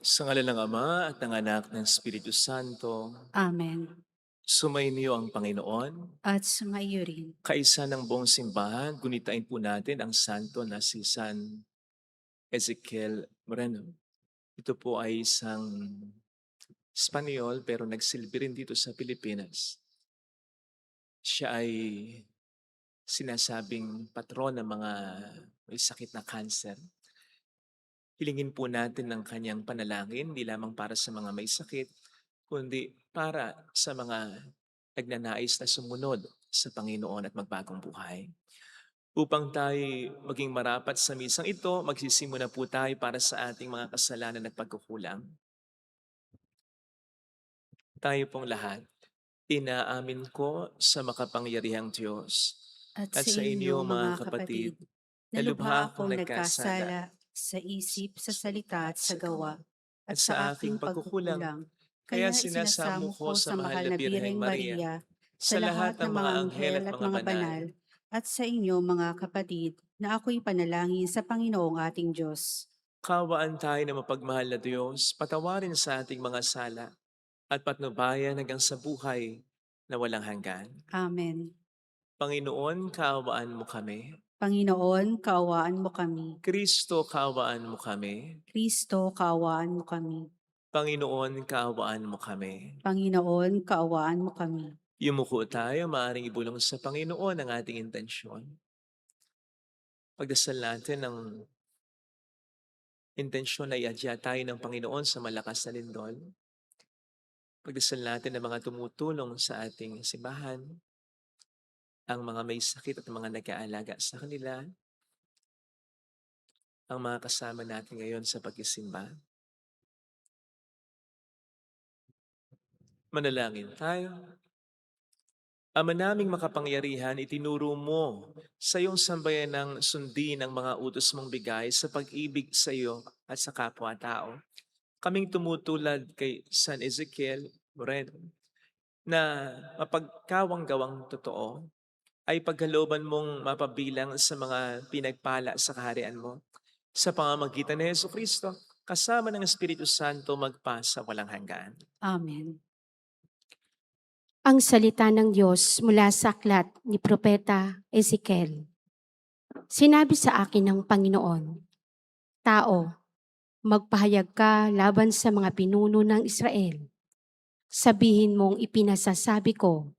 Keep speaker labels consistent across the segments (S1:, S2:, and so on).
S1: Sa ngala ng Ama at ng Anak ng Espiritu Santo,
S2: Amen.
S1: sumainyo ang Panginoon,
S2: At sumaiyo rin.
S1: kaisa ng buong simbahan, gunitain po natin ang santo na si San Ezekiel Moreno. Ito po ay isang Espanyol pero nagsilbi rin dito sa Pilipinas. Siya ay sinasabing patron ng mga may sakit na cancer. Hilingin po natin ng kanyang panalangin, di lamang para sa mga may sakit, kundi para sa mga nagnanais na sumunod sa Panginoon at magbagong buhay. Upang tayo maging marapat sa misang ito, magsisimula po tayo para sa ating mga kasalanan at pagkukulang. Tayo pong lahat, inaamin ko sa makapangyarihang Diyos
S2: At
S1: at
S2: sa
S1: sa
S2: inyo
S1: inyo
S2: mga
S1: mga
S2: kapatid,
S1: kapatid,
S2: na
S1: na
S2: lubha
S1: lubha akong
S2: akong
S1: nagkasala
S2: nagkasala sa isip, sa salita at sa gawa,
S1: at
S2: at
S1: sa
S2: sa
S1: aking
S2: aking
S1: pagkukulang.
S2: pagkukulang.
S1: Kaya
S2: Kaya
S1: sinasamo
S2: isinasamo
S1: ko
S2: ko
S1: sa
S2: sa
S1: mahal
S2: mahal
S1: na
S2: na
S1: Birheng
S2: Birheng
S1: Maria,
S2: Maria,
S1: sa
S2: sa
S1: lahat
S2: lahat
S1: ng
S2: ng
S1: mga
S2: mga
S1: anghel
S2: anghel
S1: at
S2: at
S1: mga
S2: mga
S1: banal,
S2: banal, at sa inyo mga kapatid, na ako'y panalangin sa Panginoong ating Diyos.
S1: kawaan tayo ng mapagmahal na Diyos, patawarin sa ating mga sala at patnubayan hanggang sa buhay na walang hanggan.
S2: Amen.
S1: Panginoon, kaawaan mo kami.
S2: Panginoon, kaawaan mo kami.
S1: Kristo, kaawaan mo kami.
S2: Kristo, kaawaan mo kami.
S1: Panginoon, kaawaan mo kami.
S2: Panginoon, kaawaan mo kami.
S1: Yumuko tayo, maaaring ibulong sa Panginoon ang ating intensyon. Pagdasal natin ng intensyon na iadya tayo ng Panginoon sa malakas na lindol. Pagdasal natin ng mga tumutulong sa ating simbahan, ang mga may sakit at mga nag-aalaga sa kanila, ang mga kasama natin ngayon sa pagsisimba. Manalangin tayo. Ama naming makapangyarihan, itinuro mo sa iyong sambayan ng sundin ang mga utos mong bigay sa pag-ibig sa iyo at sa kapwa-tao. Kaming tumutulad kay San Ezekiel Moreno na mapagkawang-gawang totoo ay pagkalooban mong mapabilang sa mga pinagpala sa kaharian mo. Sa pamamagitan ni Jesucristo, kasama ng Espiritu Santo magpasa walang hanggan.
S2: Amen.
S3: Ang salita ng Diyos mula sa aklat ni Propeta Ezekiel. Sinabi sa akin ng Panginoon, Tao, magpahayag ka laban sa mga pinuno ng Israel. Sabihin mong ipinasasabi ko,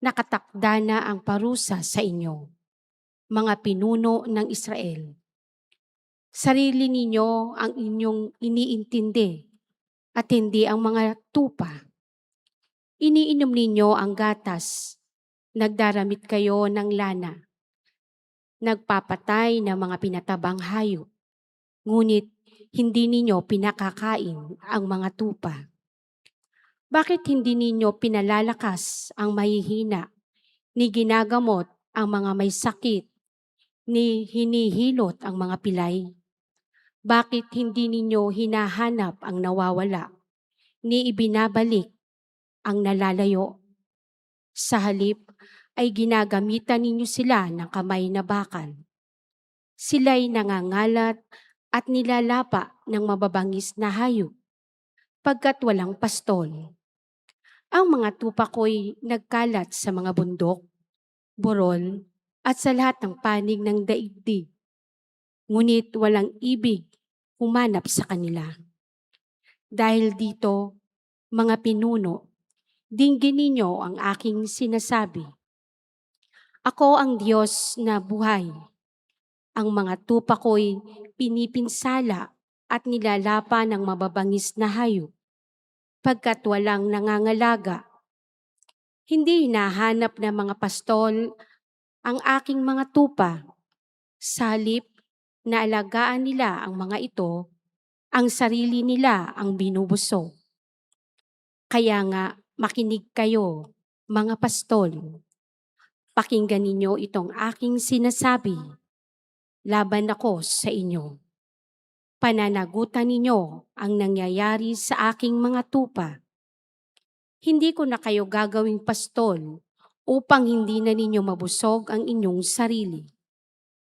S3: nakatakda na ang parusa sa inyo, mga pinuno ng Israel. Sarili ninyo ang inyong iniintindi at hindi ang mga tupa. Iniinom ninyo ang gatas, nagdaramit kayo ng lana, nagpapatay ng mga pinatabang hayop, ngunit hindi ninyo pinakakain ang mga tupa. Bakit hindi ninyo pinalalakas ang mahihina, ni ginagamot ang mga may sakit, ni hinihilot ang mga pilay? Bakit hindi ninyo hinahanap ang nawawala, ni ibinabalik ang nalalayo? Sa halip ay ginagamitan ninyo sila ng kamay na bakal. Sila'y nangangalat at nilalapa ng mababangis na hayop pagkat walang pastol. Ang mga tupa ko'y nagkalat sa mga bundok, burol at sa lahat ng panig ng daigdig. Ngunit walang ibig humanap sa kanila. Dahil dito, mga pinuno, dinggin ninyo ang aking sinasabi. Ako ang Diyos na buhay. Ang mga tupa ko'y pinipinsala at nilalapa ng mababangis na hayop, pagkat walang nangangalaga. Hindi hinahanap ng mga pastol ang aking mga tupa. Sa halip na alagaan nila ang mga ito, ang sarili nila ang binubusog. Kaya nga makinig kayo, mga pastol. Pakinggan ninyo itong aking sinasabi. Laban ako sa inyo. Pananagutan ninyo ang nangyayari sa aking mga tupa. Hindi ko na kayo gagawing pastol upang hindi na ninyo mabusog ang inyong sarili.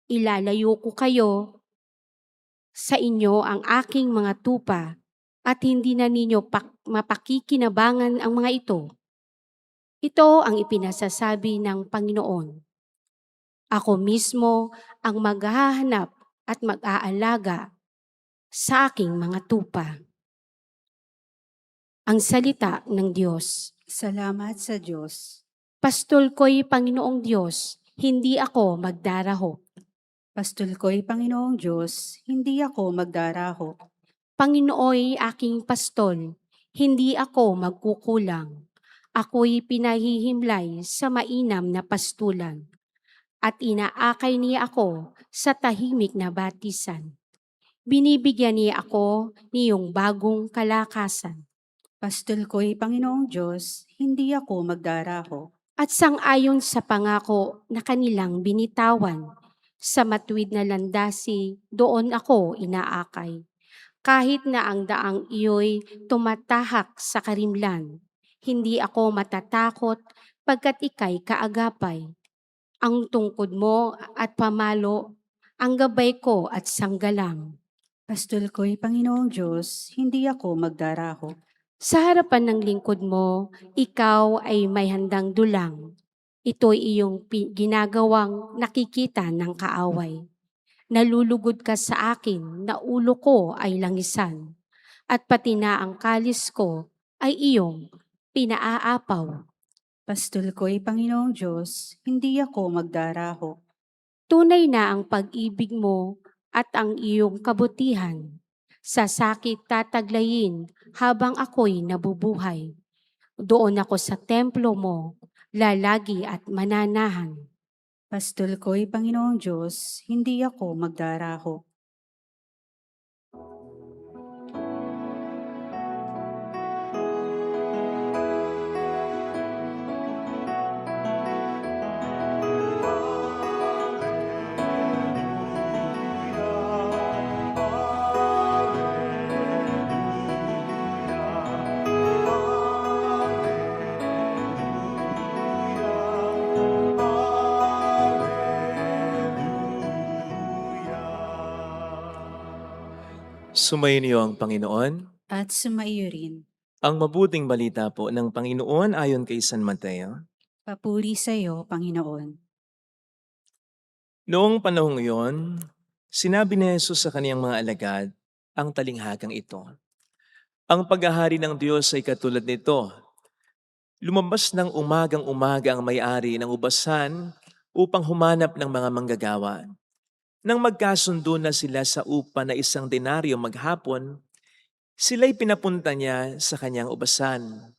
S3: Ilalayo ko kayo sa inyo ang aking mga tupa at hindi na ninyo mapakikinabangan ang mga ito. Ito ang ipinasasabi ng Panginoon. Ako mismo ang maghahanap at mag-aalaga sa aking mga tupa. Ang salita ng Diyos.
S2: Salamat sa Diyos.
S3: Pastol ko'y Panginoong Diyos, hindi ako magdaraho.
S2: Pastol ko'y Panginoong Diyos, hindi ako magdaraho.
S3: Panginooy aking pastol, hindi ako magkukulang. Ako'y pinahihimlay sa mainam na pastulan at inaakay niya ako sa tahimik na batisan. Binibigyan niya ako niyong bagong kalakasan.
S2: Pastol ko'y Panginoong Diyos, hindi ako magdaraho.
S3: At sang-ayon sa pangako na kanilang binitawan, sa matuwid na landasi, doon ako inaakay. Kahit na ang daang iyo'y tumatahak sa karimlan, hindi ako matatakot pagkat ika'y kaagapay. Ang tungkod mo at pamalo, ang gabay ko at sanggalang.
S2: Pastol ko'y Panginoong Diyos, hindi ako magdaraho.
S3: Sa harapan ng lingkod mo, ikaw ay may handang dulang. Ito'y iyong ginagawang nakikita ng kaaway. Nalulugod ka sa akin na ulo ko ay langisan, at pati na ang kalis ko ay iyong pinaaapaw.
S2: Pastol ko'y Panginoong Diyos, hindi ako magdaraho.
S3: Tunay na ang pag-ibig mo at ang iyong kabutihan. Sa sakit tataglayin habang ako'y nabubuhay. Doon ako sa templo mo, lalagi at mananahan.
S2: Pastol ko'y Panginoong Diyos, hindi ako magdaraho.
S1: Sumayin niyo ang Panginoon.
S2: At sumaiyo rin.
S1: Ang mabuting balita po ng Panginoon ayon kay San Mateo.
S2: Papuri sa iyo, Panginoon.
S1: Noong panahong iyon, sinabi ni Jesus sa kaniyang mga alagad ang talinghagang ito. Ang paghahari ng Diyos ay katulad nito. Lumabas ng umagang-umaga ang may-ari ng ubasan upang humanap ng mga manggagawa. Nang magkasundo na sila sa upa na 1 denaryo maghapon, sila'y pinapunta niya sa kanyang ubasan.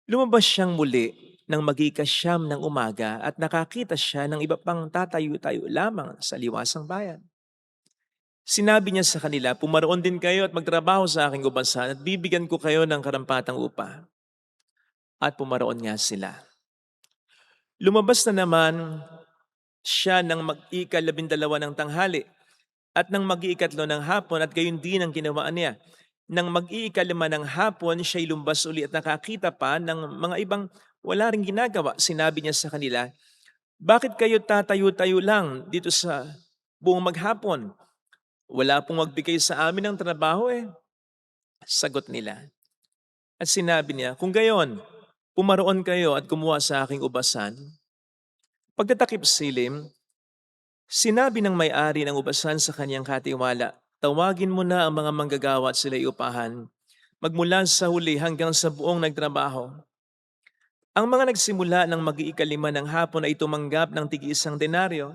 S1: Lumabas siyang muli nang mag-ikasyam ng umaga at nakakita siya ng iba pang tatayo-tayo lamang sa liwasang bayan. Sinabi niya sa kanila, pumaroon din kayo at magtrabaho sa aking ubasan at bibigyan ko kayo ng karampatang upa. At pumaroon nga sila. Lumabas na naman siya nang mag-ika-12 ng tanghali at nang mag-iikatlo ng hapon at gayon din ang ginawa niya. Nang mag-iikalima ng hapon, siya'y lumbas uli at nakakita pa ng mga ibang wala ring ginagawa. Sinabi niya sa kanila, bakit kayo tatayo-tayo lang dito sa buong maghapon? Wala pong magbigay sa amin ng trabaho eh. Sagot nila. At sinabi niya, kung gayon, pumaroon kayo at kumuha sa aking ubasan. Pagtatakip silim, sinabi ng may-ari ng ubasan sa kanyang katiwala, tawagin mo na ang mga manggagawa at sila'y upahan, magmula sa huli hanggang sa buong nagtrabaho. Ang mga nagsimula ng mag-iikalima ng hapon ay tumanggap ng tig-1 denaryo.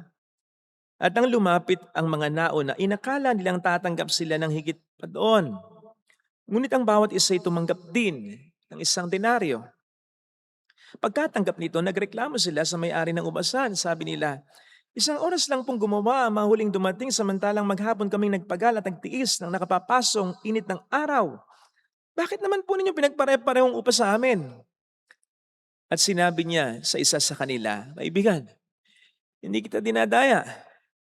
S1: At nang lumapit ang mga nauna, inakala nilang tatanggap sila ng higit pa doon. Ngunit ang bawat isa ay tumanggap din ng 1 denaryo. Pagkatanggap nito, nagreklamo sila sa may-ari ng ubasan. Sabi nila, 1 oras lang pong gumawa, mahuling dumating samantalang maghapon kaming nagpagal at nagtiis ng nakapapasong init ng araw. Bakit naman po ninyo pinagpare-parehong upa sa amin? At sinabi niya sa isa sa kanila, kaibigan, hindi kita dinadaya.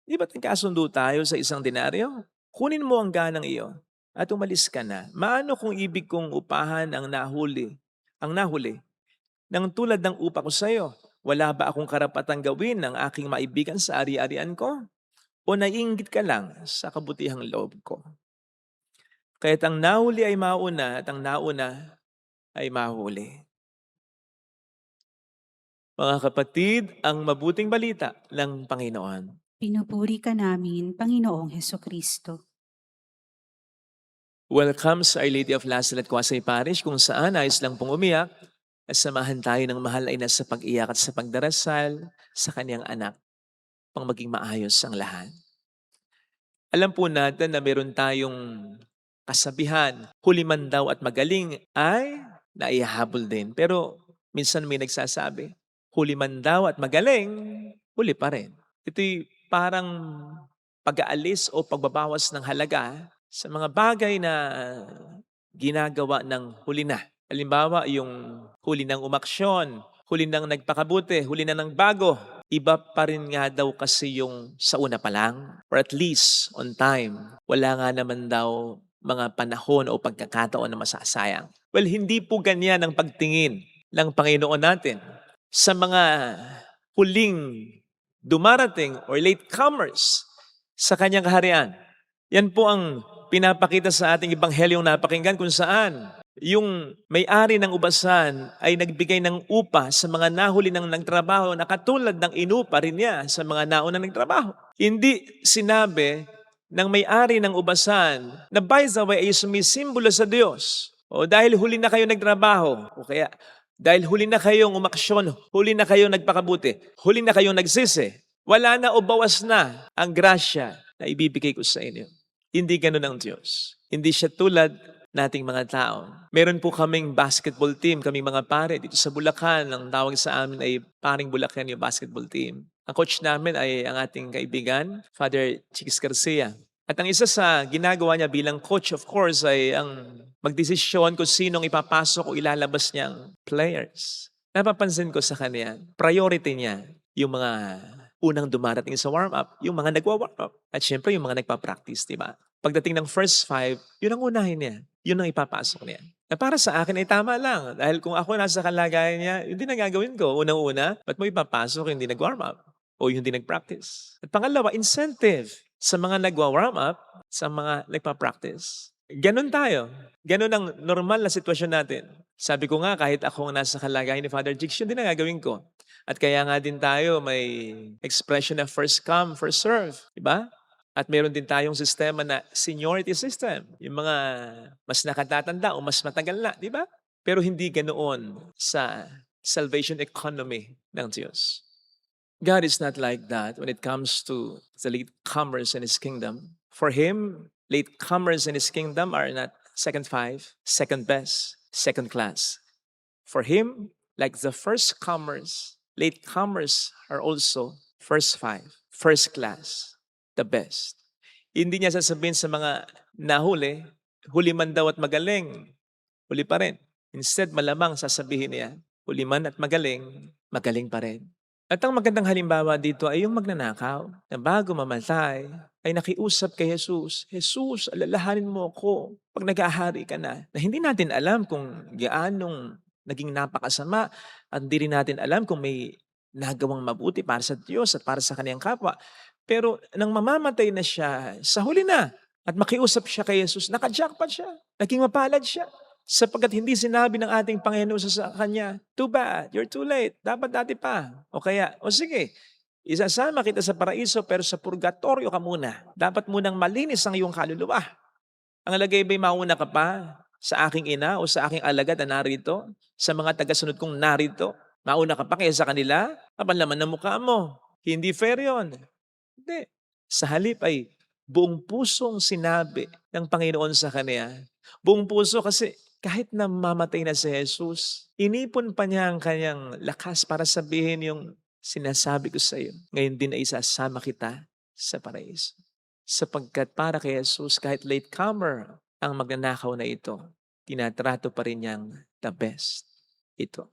S1: Di ba't nagkasundo tayo sa 1 denaryo? Kunin mo ang ganang iyo at umalis ka na. Maano kung ibig kong upahan ang nahuli? Nang tulad ng upa ko sa iyo, wala ba akong karapatang gawin ng aking maibigan sa ari-arian ko? O naiinggit ka lang sa kabutihang loob ko? Kaya't ang nahuli ay mauna at ang nauna ay mahuli. Mga kapatid, ang mabuting balita ng Panginoon.
S2: Pinupuri ka namin, Panginoong Hesukristo.
S1: Welcome sa Our Lady of Lasal at Quasay Parish kung saan ayos lang pong umiyak at samahan tayo ng mahal ay nasa pag-iyak at sa pagdarasal sa kanyang anak pang maging maayos ang lahat. Alam po natin na meron tayong kasabihan, huli man daw at magaling ay naihahabol din. Pero minsan may nagsasabi, huli man daw at magaling, huli pa rin. Ito'y parang pag-aalis o pagbabawas ng halaga sa mga bagay na ginagawa ng huli na. Halimbawa, yung huli ng umaksyon, huli ng nagpakabuti, huli na ng bago. Iba pa rin nga daw kasi yung sa una pa lang, or at least on time. Wala nga naman daw mga panahon o pagkakataon na masasayang. Well, hindi po ganyan ang pagtingin ng Panginoon natin sa mga huling dumarating or latecomers sa kanyang kaharian. Yan po ang pinapakita sa ating ebanghelyong napakinggan kung saan yung may-ari ng ubasan ay nagbigay ng upa sa mga nahuli ng nagtrabaho na katulad ng inupa rin niya sa mga naunang nagtrabaho. Hindi sinabi ng may-ari ng ubasan na by the way ay sumisimbolo sa Diyos. O dahil huli na kayo nagtrabaho, o kaya dahil huli na kayong umaksyon, huli na kayong nagpakabuti, huli na kayong nagsisi, wala na o bawas na ang grasya na ibibigay ko sa inyo. Hindi ganun ang Diyos. Hindi siya tulad nating mga tao. Meron po kaming basketball team, kaming mga pare dito sa Bulacan. Ang tawag sa amin ay Paring Bulacan yung basketball team. Ang coach namin ay ang ating kaibigan, Father Chicks Garcia. At ang isa sa ginagawa niya bilang coach, of course, ay ang magdesisyon kung sinong ipapasok o ilalabas niyang players. Napapansin ko sa kanya, priority niya yung mga unang dumarating sa warm-up, yung mga nagwa-warm-up. At syempre, yung mga nagpa-practice, di ba? Pagdating ng first 5, yun ang unahin niya. Yun ang ipapasok niya. Na para sa akin ay tama lang. Dahil kung ako nasa kalagayan niya, yun din ang gagawin ko. Unang-una, ba't mo ipapasok yung hindi nag-warm up? O yung hindi nag-practice? At pangalawa, incentive sa mga nagwa-warm up, sa mga nagpa-practice. Ganon tayo. Ganon ang normal na sitwasyon natin. Sabi ko nga, kahit ako ang nasa kalagayan ni Father Jix, yun din ang gagawin ko. At kaya nga din tayo may expression na first come, first serve. Diba? At meron din tayong sistema na seniority system. Yung mga mas nakatatanda o mas matagal na, di ba? Pero hindi ganoon sa salvation economy ng Diyos. God is not like that when it comes to the latecomers in His kingdom. For Him, latecomers in His kingdom are not second 5, second best, second class. For Him, like the first comers, latecomers are also first 5, first class. The best. Hindi niya sasabihin sa mga nahuli, huli man daw at magaling, huli pa rin. Instead, malamang sasabihin niya, huli man at magaling, magaling pa rin. At ang magandang halimbawa dito ay yung magnanakaw na bago mamatay ay nakiusap kay Jesus, Jesus, alalahanin mo ako pag nag-aahari ka na. Na hindi natin alam kung gaanong naging napakasama at hindi rin natin alam kung may nagawang mabuti para sa Diyos at para sa kaniyang kapwa. Pero nang mamamatay na siya, sa huli na, at makiusap siya kay Jesus, naka-jackpot siya, naging mapalad siya. Sapagkat hindi sinabi ng ating Panginoon sa kanya, too bad, you're too late, dapat dati pa. O kaya, o sige, isasama kita sa paraiso pero sa purgatorio ka muna. Dapat munang malinis ang iyong kaluluwa. Ang lagay ba'y mauna ka pa sa aking ina o sa aking alagad na narito? Sa mga tagasunod kong narito? Mauna ka pa kaysa sa kanila? Kapanlaman ng mukha mo. Hindi fair yun. Hindi. Sa halip ay buong pusong sinabi ng Panginoon sa kanya. Buong puso kasi kahit na mamatay na si Jesus, inipon pa niya ang kanyang lakas para sabihin yung sinasabi ko sa iyo. Ngayon din ay isasama kita sa paraiso. Sapagkat para kay Jesus, kahit latecomer ang magnanakaw na ito, tinatrato pa rin niyang the best. Ito.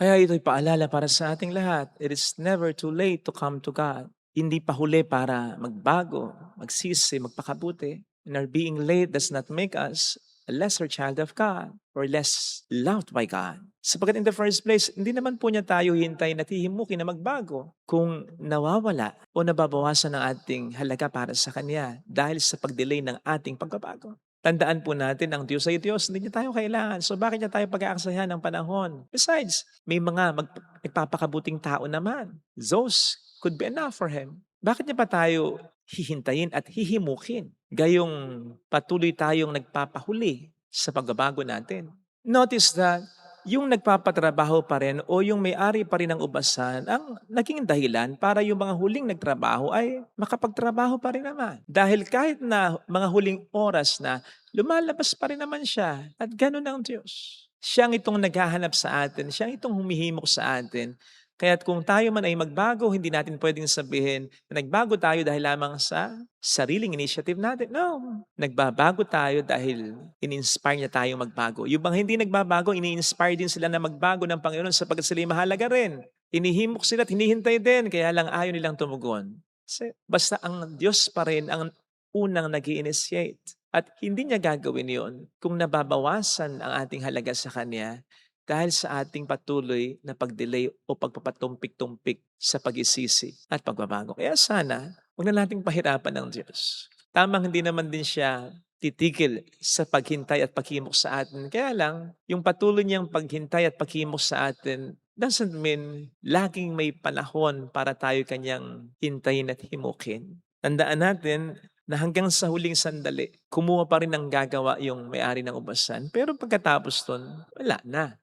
S1: Kaya ito'y paalala para sa ating lahat. It is never too late to come to God. Hindi pa huli para magbago, magsisi, magpakabuti. And our being late does not make us a lesser child of God or less loved by God. Sapagkat in the first place, hindi naman po niya tayo hintayin at hihimukin na magbago kung nawawala o nababawasan ang ating halaga para sa Kanya dahil sa pag-delay ng ating pagbabago. Tandaan po natin ang Diyos ay Diyos, hindi niya tayo kailangan. So bakit niya tayo pag-aaksayahan ng panahon? Besides, may mga nagpapakabuting tao naman. Those could be enough for Him. Bakit niya pa tayo hihintayin at hihimukin? Gayong patuloy tayong nagpapahuli sa pagbabago natin. Notice that yung nagpapatrabaho pa rin o yung may-ari pa rin ng ubasan ang naging dahilan para yung mga huling nagtrabaho ay makapagtrabaho pa rin naman. Dahil kahit na mga huling oras na, lumalabas pa rin naman siya at ganun ang Diyos. Siya ang itong naghahanap sa atin, siya ang itong humihimok sa atin. Kaya't kung tayo man ay magbago, hindi natin pwedeng sabihin na nagbago tayo dahil lamang sa sariling initiative natin. No, nagbabago tayo dahil in-inspire niya tayong magbago. Yung bang hindi nagbabago, ini-inspire din sila na magbago ng Panginoon sapagkat sila'y mahalaga rin. Inihimok sila at hinihintay din, kaya lang ayaw nilang tumugon. Kasi basta ang Diyos pa rin ang unang nag-i-initiate. At hindi niya gagawin yon kung nababawasan ang ating halaga sa Kanya dahil sa ating patuloy na pag-delay o pagpapatumpik-tumpik sa pag-isisi at pagbabago. Kaya sana, huwag na nating pahirapan ng Diyos. Tamang hindi naman din siya titigil sa paghintay at paghimok sa atin. Kaya lang, yung patuloy niyang paghintay at paghimok sa atin doesn't mean laging may panahon para tayo kanyang hintayin at himukin. Tandaan natin na hanggang sa huling sandali, kumuha pa rin ng gagawa yung may-ari ng ubasan. Pero pagkatapos nun, wala na.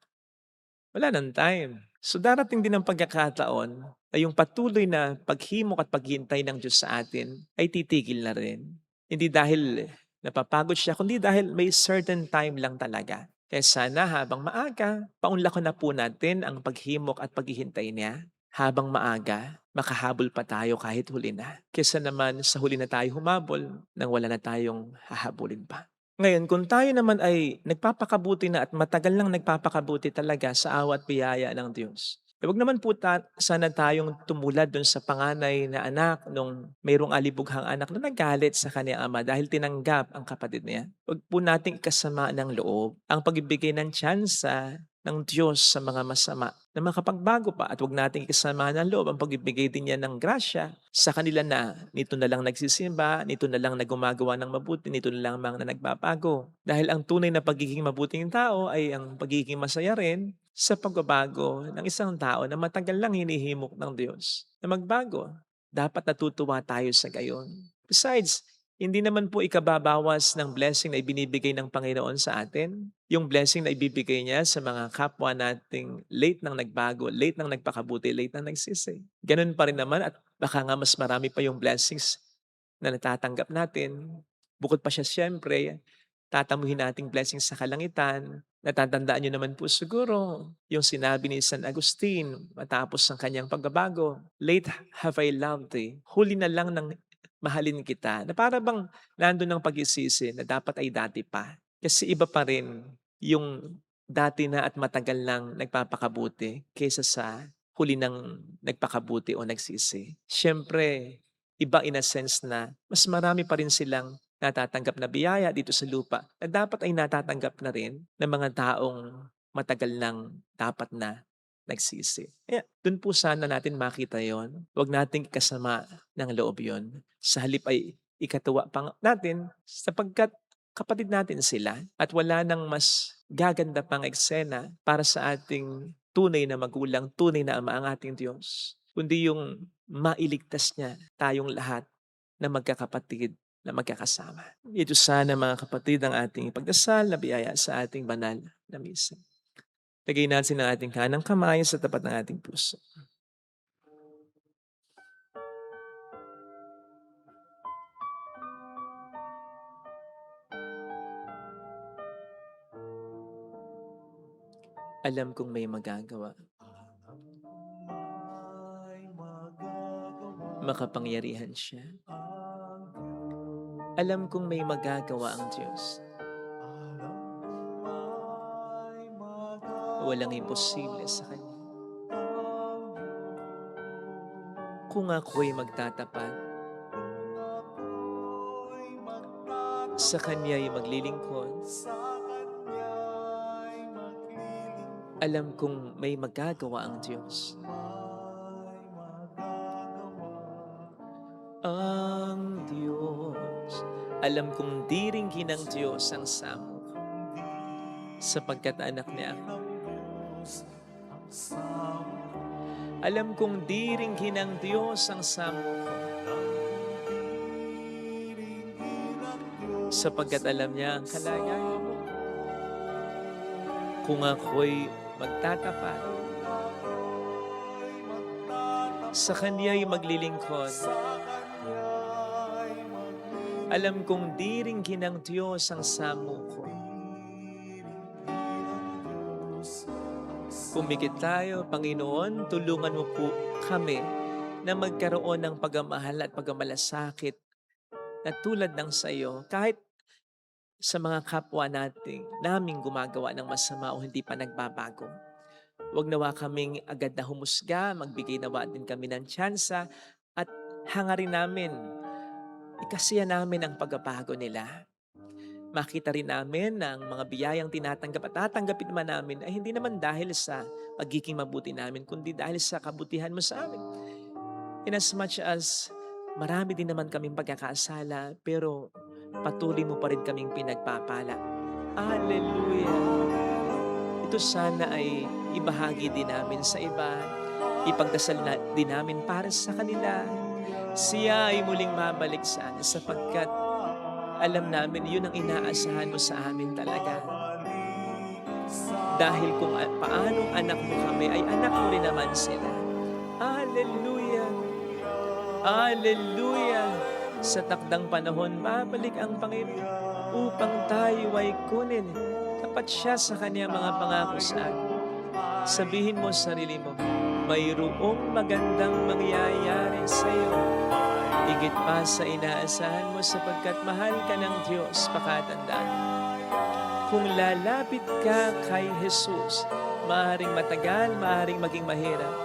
S1: Wala ng time. So darating din ang pagkakataon na yung patuloy na paghimok at paghihintay ng Diyos sa atin ay titigil na rin. Hindi dahil napapagod siya, kundi dahil may certain time lang talaga. Kaya sana habang maaga, paunlakan na po natin ang paghimok at paghihintay niya. Habang maaga, makahabol pa tayo kahit huli na. Kesa naman sa huli na tayo humabol nang wala na tayong hahabulin pa. Ngayon, kung tayo naman ay nagpapakabuti na at matagal nang nagpapakabuti talaga sa awa at biyaya ng Diyos, huwag naman po sana tayong tumulad dun sa panganay na anak nung mayroong alibughang anak na nagalit sa kanyang ama dahil tinanggap ang kapatid niya. Huwag po nating ikasama ng loob ang pagbibigay ng tsansa ng Diyos sa mga masama na makapagbago pa at huwag nating ikasama ng loob ang pagbibigay din niya ng grasya sa kanila na nito na lang nagsisimba, nito na lang na gumagawa ng mabuti, nito na lang na nagbabago. Dahil ang tunay na pagiging mabuting tao ay ang pagiging masaya rin sa pagbabago ng isang tao na matagal lang hinihimok ng Diyos na magbago. Dapat natutuwa tayo sa gayon. Besides, hindi naman po ikababawas ng blessing na ibinibigay ng Panginoon sa atin. Yung blessing na ibibigay niya sa mga kapwa nating late nang nagbago, late nang nagpakabuti, late nang nagsisi. Ganun pa rin naman at baka nga mas marami pa yung blessings na natatanggap natin. Bukod pa siya siyempre, tatamuhin nating blessings sa kalangitan. Natatandaan niyo naman po siguro yung sinabi ni San Agustin matapos ang kanyang pagbabago. Late have I loved thee. Huli na lang ng mahalin kita. Na para bang nandun ang pag-isisi na dapat ay dati pa. Kasi iba pa rin yung dati na at matagal lang nagpapakabuti kaysa sa huli ng nagpakabuti o nagsisi. Siyempre, iba in a sense na mas marami pa rin silang natatanggap na biyaya dito sa lupa na dapat ay natatanggap na rin ng mga taong matagal nang dapat na nagsisi. Kaya dun po sana natin makita yon. Huwag nating kasama ng loob yon. Sa halip ay ikatuwa pa natin sapagkat kapatid natin sila at wala nang mas gaganda pang eksena para sa ating tunay na magulang, tunay na ama ang ating Diyos. Kundi yung mailigtas niya tayong lahat na magkakapatid na magkakasama. Ito sana mga kapatid ang ating pagdasal na biyaya sa ating banal na misa. Lagay natin ang ating kanang kamay sa tapat ng ating puso. Alam kong may magagawa. Makapangyarihan siya. Alam kong may magagawa ang Diyos. Walang imposible sa Kanya. Kung ako'y magtatapat, sa Kanya'y maglilingkod, alam kong may magagawa ang Diyos. Ang Diyos Alam kong di rin ginang Diyos ang samo ko, sapagkat anak niya ako. Alam kong di rin ginang Diyos ang samo ko, sapagkat alam niya ang kalagayan mo. Kung ako'y magtatapat, sa Kanya'y maglilingkod, alam kong di rin ginang Diyos ang samo ko. Pumikit tayo, Panginoon, tulungan mo po kami na magkaroon ng pagmamahal at pagmamalasakit na tulad ng sa iyo, kahit sa mga kapwa naming gumagawa ng masama o hindi pa nagbabago. Huwag nawa kaming agad na humusga, magbigay nawa din kami ng tsansa at hangarin namin, ikasiya namin ang pagbabago nila. Makita rin namin na ang mga biyayang tinatanggap at tatanggapin naman namin ay hindi naman dahil sa pagiging mabuti namin, kundi dahil sa kabutihan mo sa amin. In as much as marami din naman kaming pagkakasala, pero patuloy mo pa rin kaming pinagpapala. Hallelujah! Ito sana ay ibahagi din namin sa iba. Ipagdasal din namin para sa kanila. Siya ay muling mabalik sa atin sapagkat alam namin yun ang inaasahan mo sa amin talaga. Dahil kung paanong anak mo kami, ay anak mo rin naman sila. Hallelujah! Hallelujah! Sa takdang panahon, babalik ang Panginoon upang tayo ay kunin. Tapat siya sa kanyang mga pangako sa atin. Sabihin mo sa sarili mo, mayroong magandang mangyayari sa iyo. Higit pa sa inaasahan mo sapagkat mahal ka ng Diyos, pakatandaan. Kung lalapit ka kay Jesus, maaaring matagal, maaaring maging mahirap,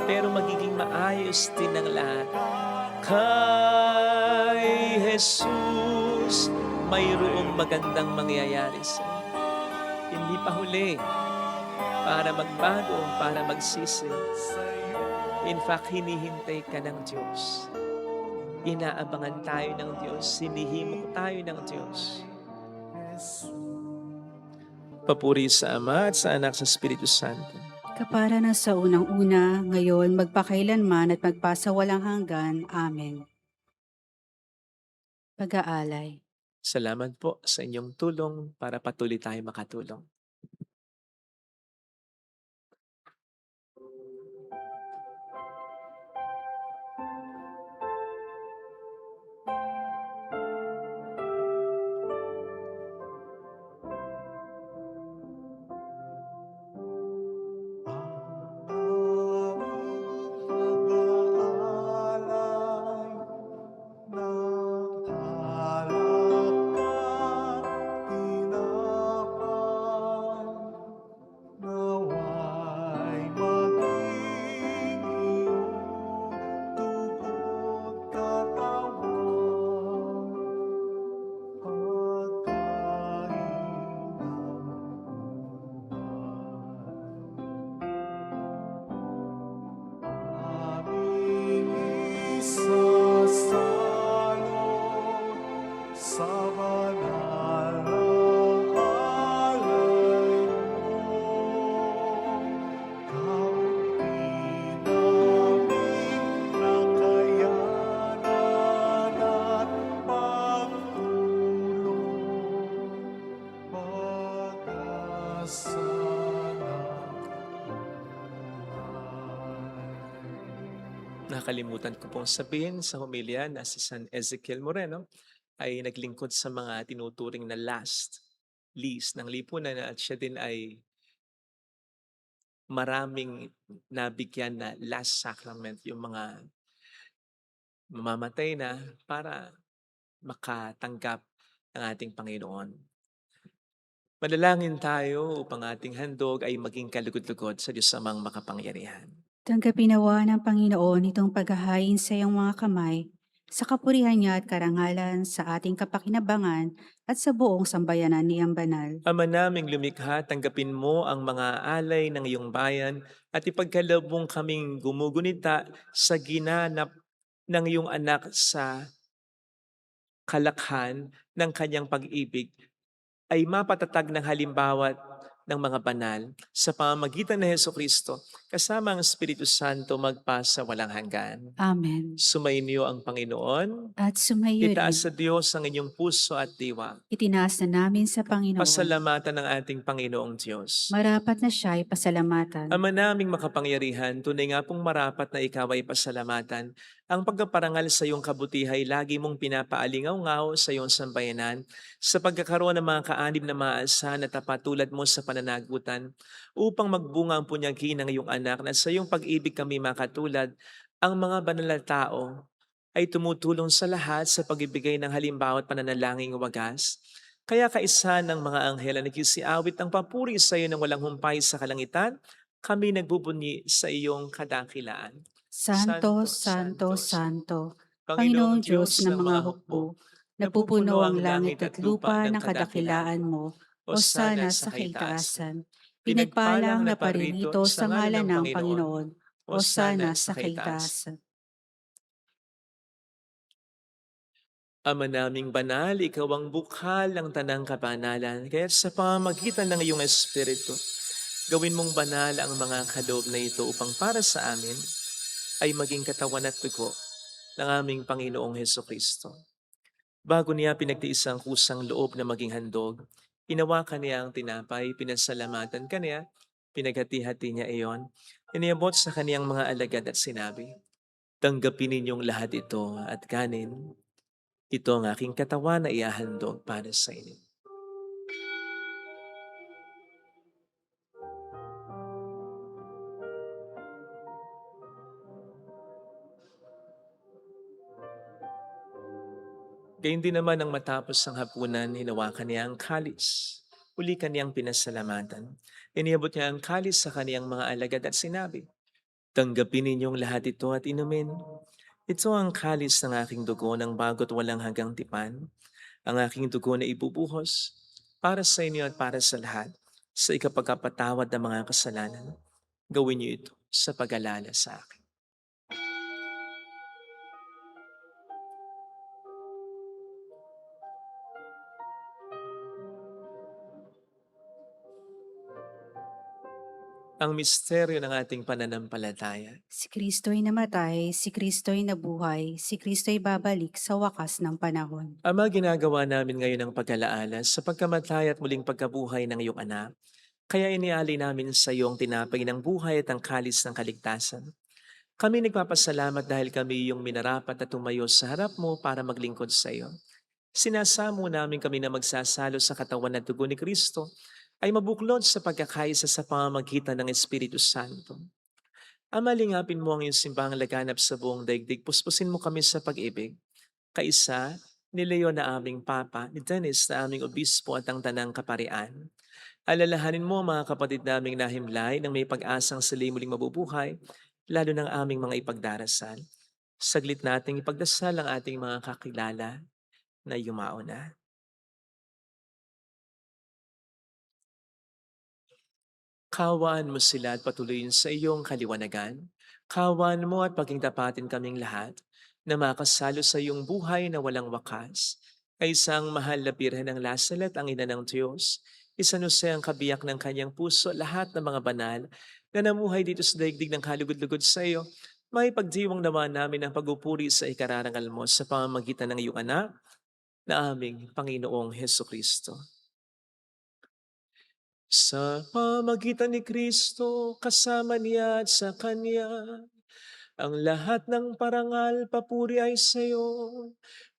S1: pero magiging maayos din ang lahat. Kay Jesus, mayroong magandang mangyayari sa iyo. Hindi pa huli para magbago, para magsisi. In fact, hinihintay ka ng Diyos. Inaabangan tayo ng Diyos, sinihimok tayo ng Diyos. Papuri sa Ama at sa Anak sa Espiritu Santo.
S2: Kapara na sa unang-una, ngayon, magpakailanman at magpasawalang hanggan. Amen. Pag-aalay.
S1: Salamat po sa inyong tulong para patuloy tayo makatulong. Nakalimutan ko pong sabihin sa homilya na si San Ezekiel Moreno ay naglingkod sa mga tinuturing na least ng lipunan at siya din ay maraming nabigyan na last sacrament, yung mga mamamatay na para makatanggap ng ating Panginoon. Manalangin tayo upang ating handog ay maging kalugod-lugod sa Diyos Amang makapangyarihan.
S2: Tanggapin nawa ng Panginoon itong paghahain sa iyong mga kamay, sa kapurihan niya at karangalan sa ating kapakinabangan at sa buong sambayanan niyang banal.
S1: Ama naming lumikha, tanggapin mo ang mga alay ng iyong bayan at ipagkaloob mong kaming gumugunita sa ginanap ng iyong anak sa kalakhan ng kanyang pag-ibig ay mapatatag ng halimbawa ng mga banal sa pamamagitan ng Hesukristo kasama ang Espiritu Santo magpa sa walang hanggan.
S2: Amen.
S1: Sumainyo ang Panginoon.
S2: At sumayo
S1: Itaas sa
S2: rin,
S1: Diyos ang inyong puso at diwa.
S2: itinaas na namin sa Panginoon.
S1: Pasalamatan ng ating Panginoong Diyos.
S2: Marapat na siya ay pasalamatan.
S1: Ama naming makapangyarihan, tunay nga pong marapat na ikaw ay pasalamatan. Ang pagkaparangal sa iyong kabutihay, lagi mong pinapaalingaw-ngaw sa iyong sambayanan sa pagkakaroon ng mga kaanib na maasahan na tapat tulad mo sa pananagutan upang magbunga ang punyagi ng iyong anak na sa iyong pag-ibig kami makatulad. Ang mga banal na tao ay tumutulong sa lahat sa pagbibigay ng halimbawa at pananalangin wagas. Kaya kaisa ng mga anghel na nagkisiawit ng papuri sa iyo ng walang humpay sa kalangitan, kami nagbubunyi sa iyong kadakilaan.
S2: Santo, Santo, Santo, Panginoong Diyos ng mga hukbo, napupuno ang langit at lupa ng kadakilaan mo, o sana sa kaitaasan. Pinagpalang na paririto sa ngalan ng Panginoon, o sana sa kaitaasan.
S1: Ama naming banal, ikaw ang bukhal ng tanang kabanalan, kaya sa pamamagitan ng iyong Espiritu, gawin mong banal ang mga kaloob na ito upang para sa amin ay maging katawan at dugo ng aming Panginoong Hesukristo. Bago niya pinagtiis ang kusang loob na maging handog, inawakan niya ang tinapay, pinasalamatan kaniya, pinaghati-hati niya iyon, iniabot sa kaniyang mga alagad at sinabi, "Tanggapin ninyong lahat ito at kanin. Ito ang aking katawan na iahandog para sa inyo." Gayun din naman ang matapos ang hapunan, hinawakan niya ang kalis. Uli kaniyang pinasalamatan. Iniabot niya ang kalis sa kaniyang mga alagad at sinabi, "Tanggapin ninyong lahat ito at inumin. Ito ang kalis ng aking dugo ng bago't walang hanggang tipan. Ang aking dugo na ibubuhos para sa inyo at para sa lahat sa ikapagkapatawad ng mga kasalanan. Gawin niyo ito sa pag-alala sa akin." Ang misteryo ng ating pananampalataya.
S2: Si Kristo'y namatay, si Kristo'y nabuhay, si Kristo'y babalik sa wakas ng panahon.
S1: Ama, ginagawa namin ngayon ang pag-alaala sa pagkamatay at muling pagkabuhay ng iyong anak. Kaya inialay namin sa iyong tinapay ng buhay at ang kalis ng kaligtasan. Kami nagpapasalamat dahil kami iyong minarapat at tumayo sa harap mo para maglingkod sa iyo. Sinasamo namin kami na magsasalo sa katawan at dugo ni Kristo ay mabuklod sa pagkakaisa sa pamamagitan ng Espiritu Santo. Ama, lingapin mo ang iyong simbahang laganap sa buong daigdig. Puspusin mo kami sa pag-ibig. Kaisa, ni Leo na aming Papa, ni Dennis na aming Obispo at ang Tanang Kaparian. Alalahanin mo ang mga kapatid naming nahimlay nang may pag-asang sila muling mabubuhay, lalo ng aming mga ipagdarasal. Saglit nating ipagdasal ang ating mga kakilala na yumao na. Kawaan mo sila at patuloyin sa iyong kaliwanagan. Kawaan mo at paging tapatin kaming lahat na makasalo sa iyong buhay na walang wakas. Kay isang mahal na birhen ng Lasalet, ang ina ng Diyos, isanuse ang kabiyak ng kanyang puso lahat ng mga banal na namuhay dito sa daigdig ng kalugod-lugod sa iyo. May pagdiwang naman namin ang pagupuri sa ikararangal mo sa pamamagitan ng iyong anak na aming Panginoong Heso Kristo. Sa pamagitan ni Kristo, kasama niya at sa Kanya, ang lahat ng parangal, papuri ay sa iyo,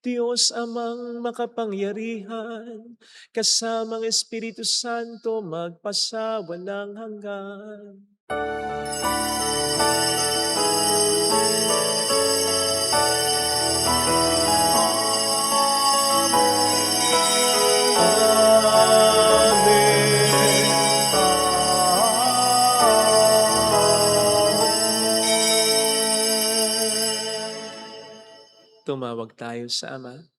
S1: Diyos Amang makapangyarihan, kasamang Espiritu Santo magpasawalang hanggan. Tumawag tayo sa Ama.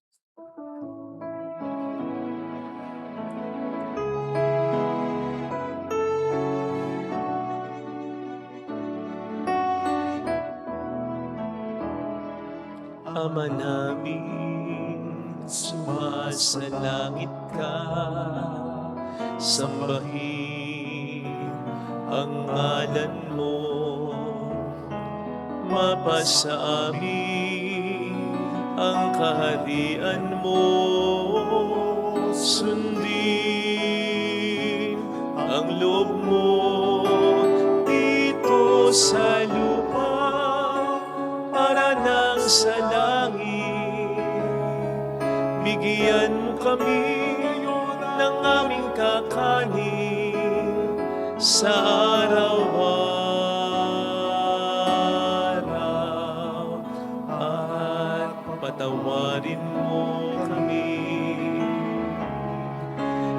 S1: Ama namin, Sumasalangit ka, sambahin ang ngalan mo. Mapasa amin ang kaharian mo. Sundin ang loob mo dito sa lupa para nang sa langit. Bigyan mo kami ng aming kakanin sa araw-araw at patawarin mo kami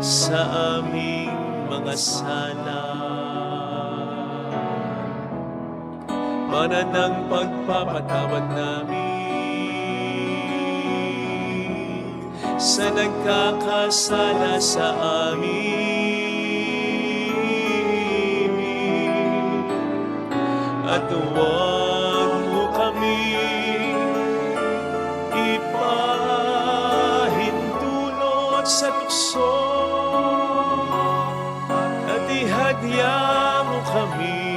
S1: sa aming mga sala para ng pagpapatawad namin sa nagkakasala sa amin. At huwag mo kami ipahintulot sa tukso at ihadya mo kami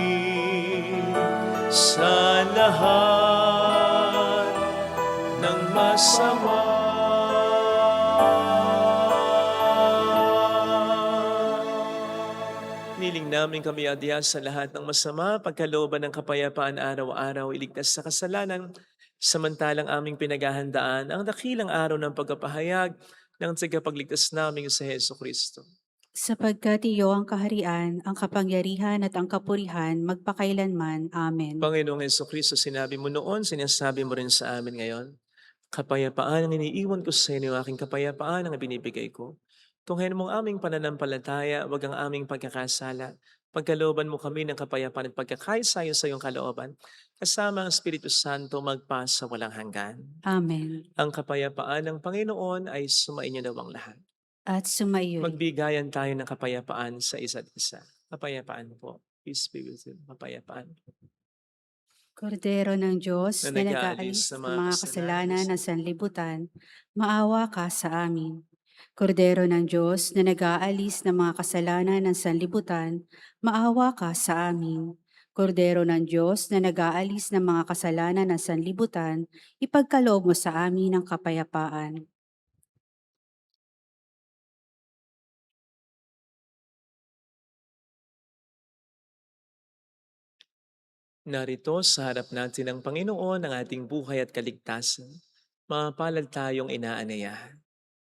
S1: sa lahat ng masama. Niling namin kami adya sa lahat ng masama, pagkalooban ng kapayapaan araw-araw, iligtas sa kasalanan, samantalang aming pinaghahandaan ang dakilang araw ng pagkapahayag ng tagapagligtas naming sa Heso Kristo.
S2: Sapagkat iyo ang kaharian, ang kapangyarihan at ang kapurihan magpakailanman. Amen.
S1: Panginoong Heso Kristo, sinabi mo noon, sinasabi mo rin sa amin ngayon, kapayapaan ang iniiwan ko sa inyo, aking kapayapaan ang binibigay ko. Tunghayan mong aming pananampalataya, wag ang aming pagkakasala. Pagkalooban mo kami ng kapayapaan at pagkakaisa sa iyong kalooban, kasama ang Espiritu Santo magpasa walang hanggan.
S2: Amen.
S1: Ang kapayapaan ng Panginoon ay sumainyo daw ang lahat.
S2: At sumaiyo'y
S1: Magbigayan tayo ng kapayapaan sa isa't isa. Kapayapaan po. Peace be with you. Kapayapaan.
S2: Kordero ng Diyos
S1: Na
S2: na
S1: nag-aalis
S2: nag-aalis
S1: sa
S2: ng
S1: mga
S2: mga
S1: kasalanan
S2: kasalanan ng sanlibutan, maawa ka sa amin. Kordero ng Diyos na nag-aalis ng mga kasalanan ng sanlibutan, maawa ka sa amin. Kordero ng Diyos na nag-aalis ng mga kasalanan ng sanlibutan, ipagkaloob mo sa amin ang kapayapaan.
S1: Narito sa harap natin ng Panginoon ang ating buhay at kaligtasan. Mapalad tayong inaanayahan.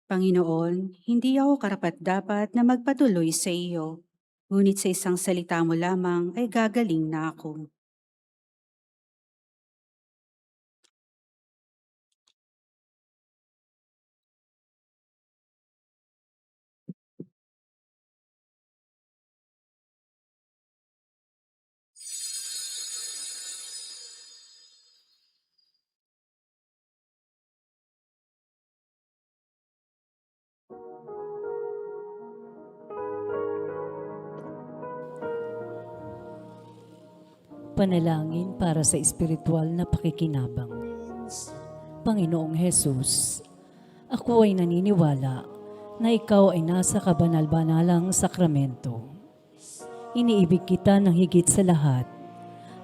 S2: Panginoon, hindi ako karapat-dapat na magpatuloy sa iyo, ngunit sa isang salita mo lamang ay gagaling na ako.
S4: Panalangin para sa espiritual na pakikinabang. Panginoong Hesus, ako ay naniniwala na ikaw ay nasa kabanal-banalang sakramento. Iniibig kita ng higit sa lahat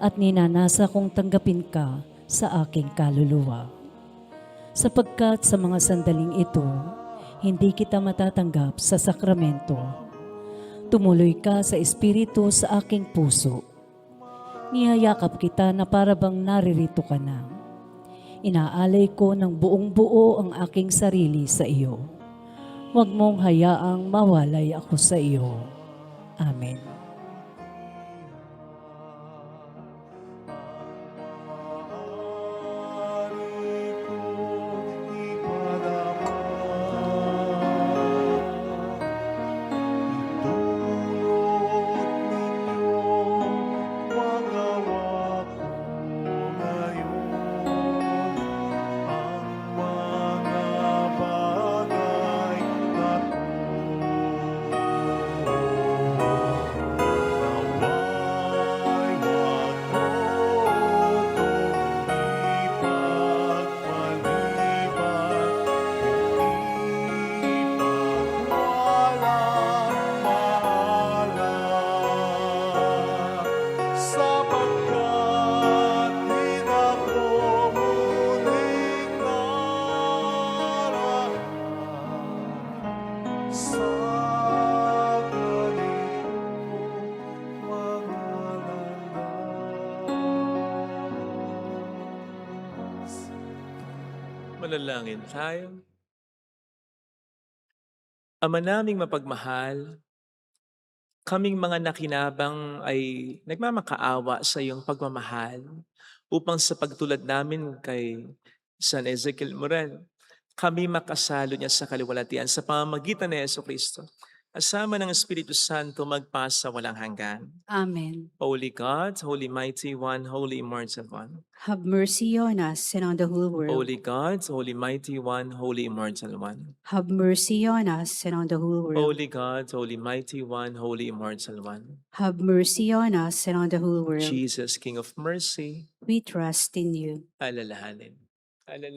S4: at ninanasa kong tanggapin ka sa aking kaluluwa. Sapagkat sa mga sandaling ito, hindi kita matatanggap sa sakramento. Tumuloy ka sa espiritu sa aking puso. Niyayakap kita na parabang naririto ka na. Inaalay ko ng buong buo ang aking sarili sa iyo. Huwag mong hayaang mawalay ako sa iyo. Amen.
S1: Manalangin tayo. Ama naming mapagmahal, kaming mga nakinabang ay nagmamakaawa sa iyong pagmamahal upang sa pagtulad namin kay San Ezekiel Morel, kami makasalo niya sa kaliwalatian sa pamamagitan ni Jesucristo. Kasama ng Espiritu Santo magpasa walang hanggan.
S2: Amen.
S1: Holy God, Holy Mighty One, Holy Immortal One.
S2: Have mercy on us and on the whole world.
S1: Holy God, Holy Mighty One, Holy Immortal One.
S2: Have mercy on us and on the whole world.
S1: Holy God, Holy Mighty One, Holy Immortal One.
S2: Have mercy on us and on the whole world.
S1: Jesus, King of Mercy,
S2: We trust in you.
S1: alalahanin.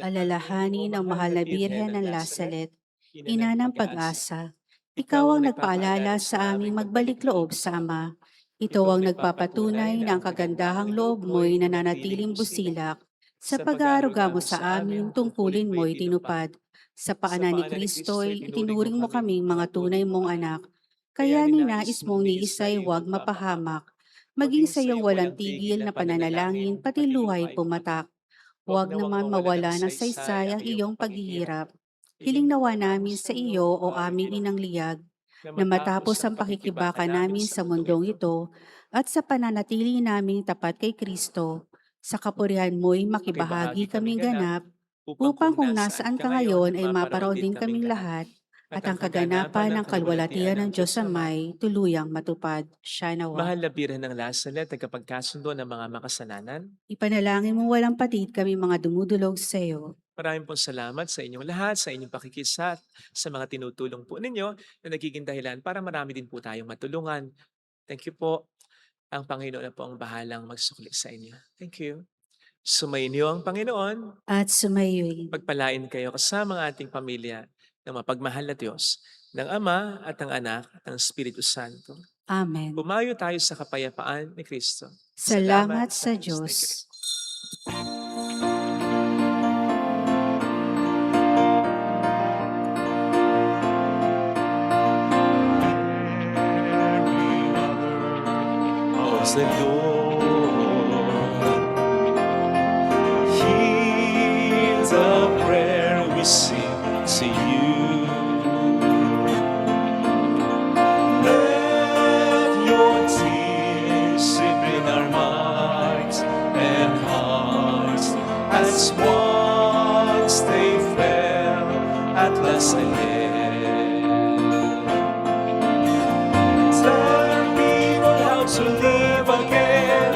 S2: Alalahanin ang mahal na Birhen ng Lazaret, ina ng pag-asa. Ikaw ang nagpaalala sa aming magbalik loob sa Ama. Ito ang nagpapatunay na ang kagandahang loob mo'y nananatiling busilak. Sa pag-aaruga mo sa amin, tungkulin mo'y tinupad. Sa paanan ni Kristo'y itinuring mo kaming mga tunay mong anak. Kaya ninais mong ni isa'y huwag mapahamak. Maging sa iyong walang tigil na pananalangin, pati luhay pumatak. Huwag naman mawala ng saysay ang iyong paghihirap. Hiling nawa namin sa iyo o aming inang liyag, na matapos ang pakikibaka namin sa mundong ito at sa pananatili naming tapat kay Kristo, sa kapurihan mo'y makibahagi kaming ganap, upang kung nasaan ka ngayon ay maparoon din kaming lahat, at ang kaganapan ng kalwalatian ng Diyos Amay tuluyang matupad. Siya nawa.
S1: Mahal na Birhen ng Lazaret, tagapagkasundo ng mga makasalanan,
S2: Ipanalangin mo walang patid kami mga dumudulog sa iyo.
S1: maraming pong salamat sa inyong lahat, sa inyong pakikisat, sa mga tinutulong po ninyo na nagiging dahilan para marami din po tayong matulungan. Thank you po. Ang Panginoon na po ang bahalang magsukli sa inyo. Thank you. Sumainyo ang Panginoon.
S2: At sumayoy.
S1: Pagpalain kayo kasama ang ating pamilya ng mapagmahal na Diyos, ng Ama at ng Anak at ng Espiritu Santo.
S2: Amen.
S1: Bumayo tayo sa kapayapaan ni Kristo.
S2: Salamat sa
S1: Thank you.
S2: Diyos.
S1: Of the Lord, hear the prayer we sing to you. Let your tears sip in our minds and hearts as once they fell at last again. Tell people how to live again.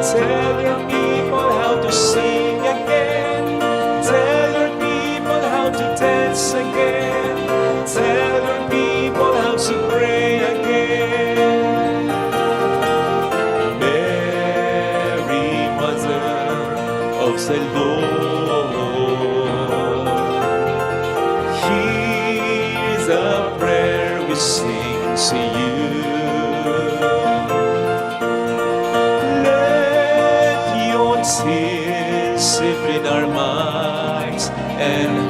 S1: Tell your people how to sing again. Tell your people how to dance again. Tell your people how to pray again. Mary, Mother of the Lord, hear the prayer we sing to you. Let your tears sip in our minds and